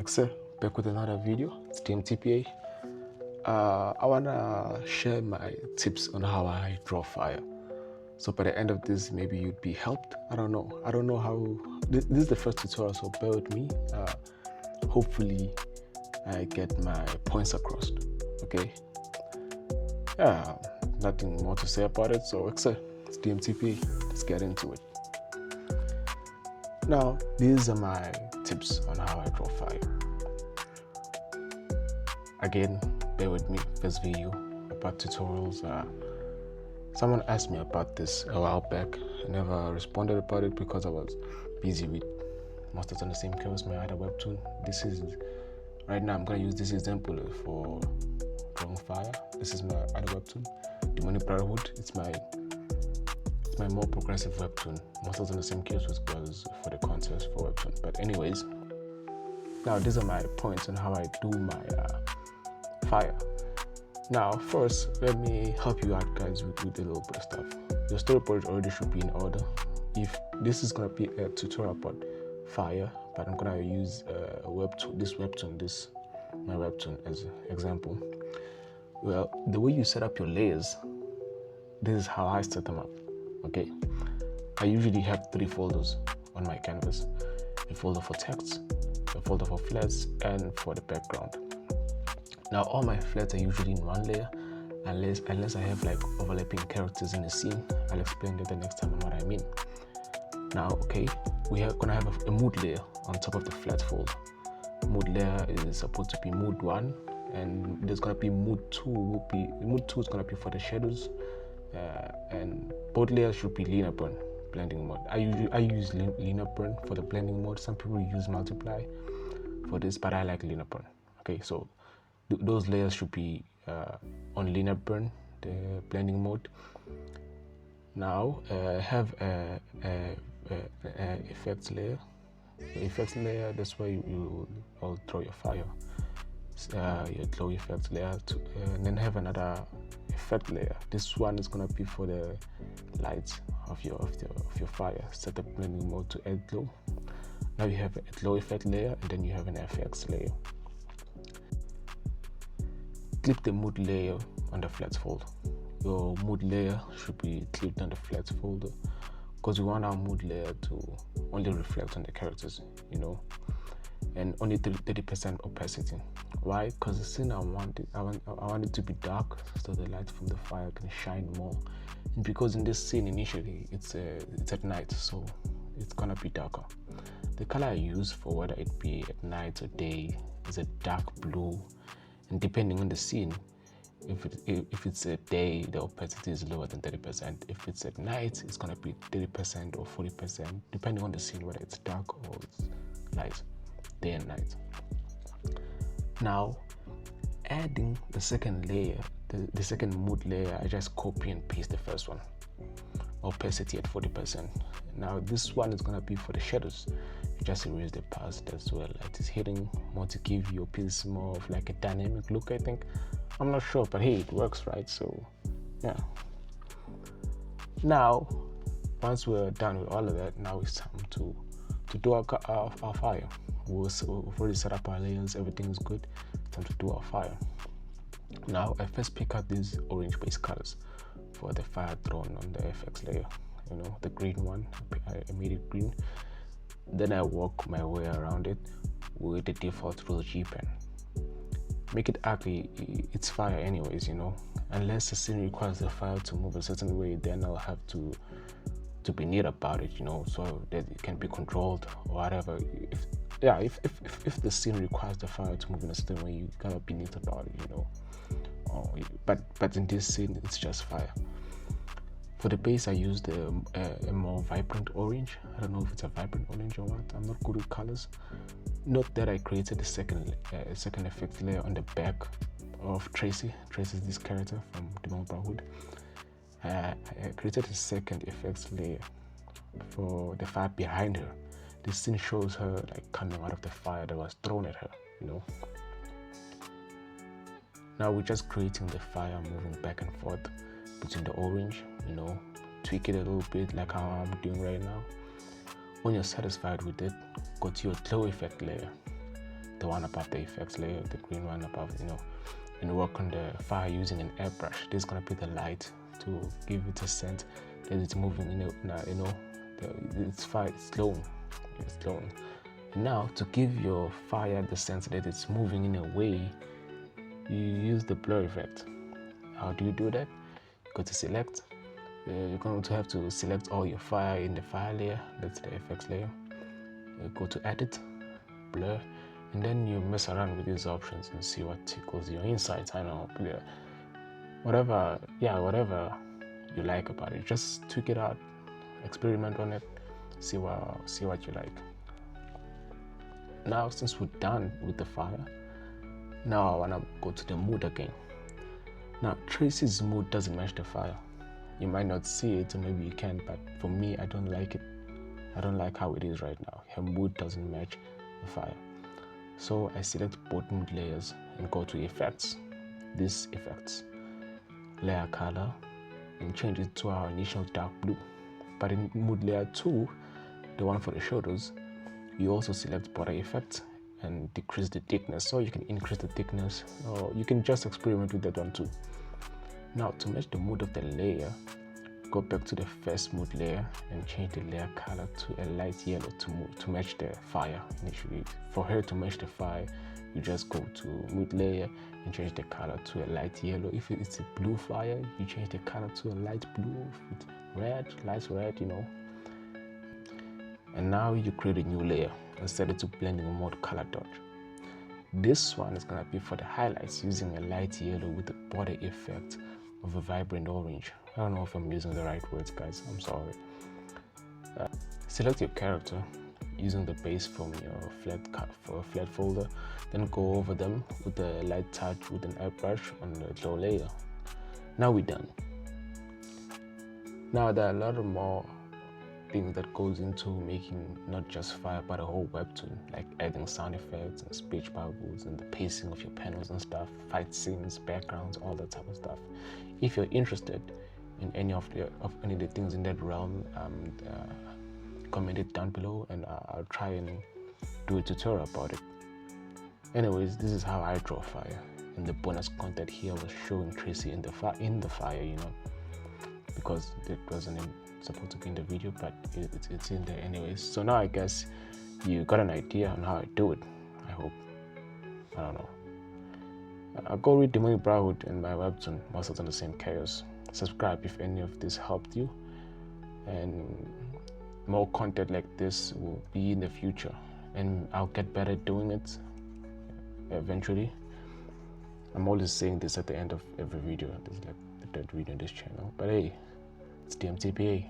Excel, back with another video. It's DMTPA. I wanna share my tips on how I draw fire. So by the end of this, maybe you'd be helped. I don't know how. This is the first tutorial, so bear with me. Hopefully, I get my points across. Okay. Yeah, nothing more to say about it. So Excel, it's DMTPA. Let's get into it. Now, these are my tips on how I draw fire. Again, bear with me. First video about tutorials. Someone asked me about this a while back. I never responded about it because I was busy with Monstas on the same curve as my other webtoon. This is right now. I'm gonna use this example for drawing fire. This is my other webtoon, Demonic Brotherhood. It's my more progressive webtoon. Monstas on the same curve was for the contest for webtoon. But anyways, now these are my points on how I do my fire. Now, first, let me help you out, guys, with a little bit of stuff. Your storyboard already should be in order. If this is gonna be a tutorial about fire, but I'm gonna use my webtoon as an example. Well, the way you set up your layers, this is how I set them up. Okay, I usually have 3 folders on my canvas: a folder for text, a folder for flats, and for the background. Now, all my flats are usually in one layer, unless I have like overlapping characters in the scene. I'll explain that the next time on what I mean. Now, okay, we are gonna have a mood layer on top of the flat folder. Mood layer is supposed to be mood 1, and there's gonna be mood 2. Mood 2 is gonna be for the shadows, and both layers should be linear burn blending mode. I use linear burn for the blending mode. Some people use multiply for this, but I like linear burn. Okay, so those layers should be on linear burn, the blending mode. Now have a effects layer. The effects layer, that's where you all throw your fire, your glow effects layer, and then have another effect layer. This one is gonna be for the lights of your fire. Set the blending mode to add glow. Now you have a glow effect layer, and then you have an FX layer. Clip the mood layer on the flats folder. Your mood layer should be clipped on the flats folder because we want our mood layer to only reflect on the characters, and only 30% opacity. Why? Because the scene I want it to be dark so the light from the fire can shine more. And because in this scene initially it's at night, so it's gonna be darker. The color I use for whether it be at night or day is a dark blue. And depending on the scene, if it's a day, the opacity is lower than 30%. If it's at night, it's gonna be 30% or 40%, depending on the scene, whether it's dark or it's light, day and night. Now, adding the second layer, the second mood layer, I just copy and paste the first one. Opacity at 40%. Now this one is gonna be for the shadows. You just erase the past as well. Light is hitting more to give your piece more of like a dynamic look, I think. I'm not sure, but hey, it works, right? So yeah. Now, once we're done with all of that, now it's time to do our fire. We've already set up our layers, everything is good. Time to do our fire. Now I first pick out these orange base colors for the fire thrown on the FX layer. The green one, I made it green. Then I work my way around it with the default rule G pen. Make it ugly, it's fire anyways, unless the scene requires the fire to move a certain way, then I'll have to be neat about it, so that it can be controlled or whatever. If the scene requires the fire to move in a certain way, you gotta be neat about it, but in this scene it's just fire. For the base, I used a more vibrant orange. I don't know if it's a vibrant orange or what. I'm not good with colors. Note that I created a second effect layer on the back of Tracy. Tracy is this character from Demonic Brotherhood. I created a second effects layer for the fire behind her. This scene shows her like coming out of the fire that was thrown at her. Now we're just creating the fire moving back and forth between the orange, tweak it a little bit like how I'm doing right now. When you're satisfied with it, go to your glow effect layer. the one above the effects layer, the green one above, and work on the fire using an airbrush. This is gonna be the light to give it a sense that it's moving, it's fire, it's glowing. And now to give your fire the sense that it's moving in a way, you use the blur effect. How do you do that? You go to select. You're going to have to select all your fire in the fire layer. That's the effects layer. Go to edit, blur, and then you mess around with these options and see what tickles your insides. I know, whatever you like about it, just tweak it out, experiment on it, see what you like. Now, since we're done with the fire, now I want to go to the mood again. Now, Tracy's mood doesn't match the fire. You might not see it, or maybe you can, but for me, I don't like it. I don't like how it is right now. Her mood doesn't match the fire. So I select both mood layers and go to effects. This effects, layer color, and change it to our initial dark blue. But in mood layer 2, the one for the shoulders, you also select border effect and decrease the thickness. So you can increase the thickness, or you can just experiment with that one too. Now to match the mood of the layer, go back to the first mood layer and change the layer color to a light yellow to match the fire initially. For her to match the fire, you just go to mood layer and change the color to a light yellow. If it's a blue fire, you change the color to a light blue with red, light red, And now you create a new layer and set it to blending mode color dodge. This one is gonna be for the highlights using a light yellow with the border effect of a vibrant orange. I don't know if I'm using the right words, guys. I'm sorry. Select your character using the base from your flat folder, then go over them with a light touch with an airbrush on the glow layer. Now we're done. Now there are a lot of more things that goes into making not just fire but a whole webtoon, like adding sound effects and speech bubbles and the pacing of your panels and stuff, fight scenes, backgrounds, all that type of stuff. If you're interested in any of the things in that realm, comment it down below and I'll try and do a tutorial about it. Anyways, this is how I draw fire, and the bonus content here was showing Tracy in the fire, because it wasn't supposed to be in the video, but it's in there anyways. So now I guess you got an idea on how I do it, I hope. I don't know. I'll go read Demonic Brotherhood and my webtoon, Monstas on the Same Chaos. Subscribe if any of this helped you, and more content like this will be in the future, and I'll get better at doing it eventually. I'm always saying this at the end of every video. This is like the third video on this channel, but hey, it's DMTPA.